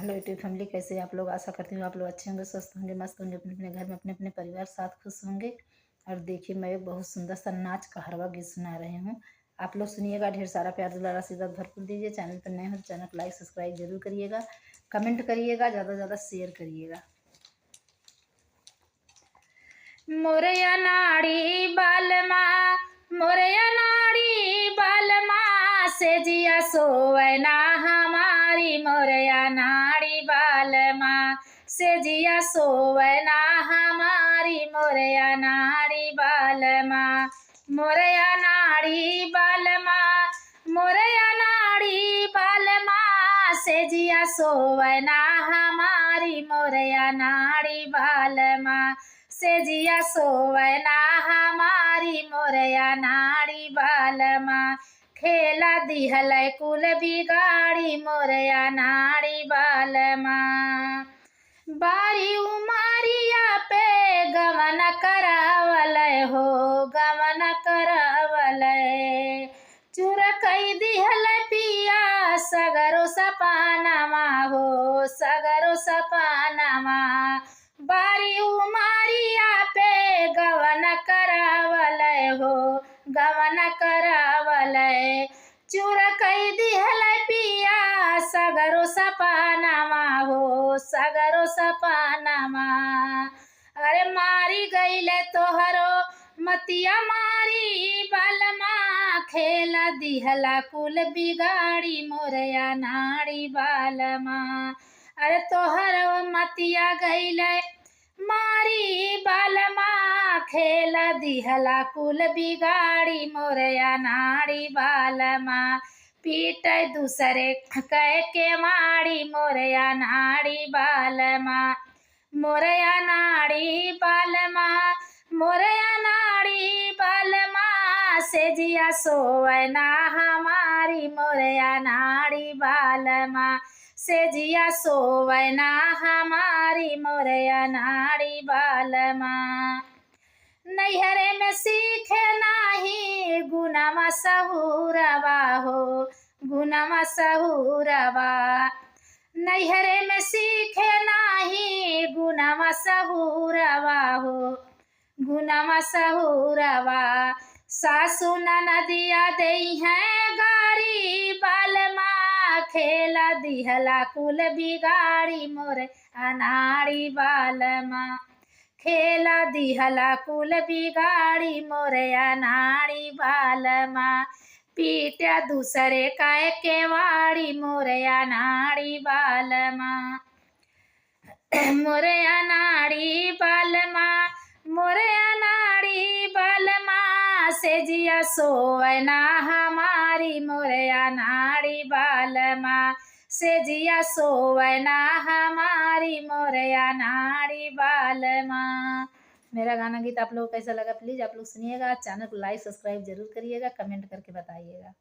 Hello YouTube family, कैसे हैं आप लोग। आशा करती हूँ आप लोग अच्छे होंगे, स्वस्थ होंगे, मस्त होंगे, अपने अपने घर में अपने अपने परिवार साथ खुश होंगे। और देखिए, मैं एक बहुत सुंदर सा नाच का हरवा गीत सुना रही हूँ। आप लोग सुनिएगा, ढेर सारा प्यार दुलारा आशीर्वाद भरपूर दीजिए। चैनल पर नए हो तो चैनल को लाइक सब्सक्राइब जरूर करिएगा, कमेंट करिएगा, ज़्यादा से ज़्यादा शेयर करिएगा। मोरया नाड़ी बालमा, मोरया नाड़ी बालमा, से जिया सोवना हमारी मोरया नाड़ी बालमा, से जिया सोवना हमारी मोरया नाड़ी बालमा, मोरया नाड़ी बालमा, मोरया नाड़ी बालमा, से जिया सोवना हमारी मोरया नाड़ी बालमा, से जिया सोवना हमारी मोरया नाड़ी बालमा, खेला दिहल कुल बिगाड़ी मोरया नाड़ी बालमा, बारी उमारिया पे गमन करावल हो, गमन करावल चूर कई दिहल पिया सगरो सपानमा हो, सगरो सपानमा, बारी उमारिया पे गवन करावल हो, गवन करावल चूर कई दिहल पिया सगरो सपानमा हो, सगरो सपानमा, अरे मारी गईले तोहरो मतिया मारी बालमा, खेला दिहला कुल बिगाड़ी मोरया नाड़ी बालमा, अरे तोहर मतिया गईले मारी बालमा, खेला दिहला कुल बिगाड़ी मोरया नाड़ी बालमा, पीट दूसरे कह के माड़ी मोरया नाड़ी बालमा, मोरया नाड़ी बालमा, मोरया नाड़ी बालमा, से जिया सोवना हमारी मोरया नाड़ी बालमा, से जिया सोवना हमारी मोरया नाड़ी बालमा, नैहरे में सीखे नाही गुनमा सहुरवा हो, गुनमा सहुरवा, नैहरे में सीखे नाही गुनमा सहुरवा हो, गुनमा सहुरवा, सासु ननदिया दई है गारी बालमा, खेला दिहला कुल बिगाड़ी मोर अनाड़ी बालमा, खेला दिहला कुल बिगाड़ी मोर अनाड़ी बालमा, पीटा दूसरे काय के वाड़ी मोर अनाड़ी बालमा, मोर अनाड़ी बालमा, मोर अनाड़ी बालमा, से जिया सोवना हमारी मोरया नाड़ी बालमा, से जिया सोवना हमारी मोरया नाड़ी बालमा। मेरा गाना गीत आप लोग को कैसा लगा, प्लीज़ आप लोग सुनिएगा। चैनल को लाइक सब्सक्राइब जरूर करिएगा, कमेंट करके बताइएगा।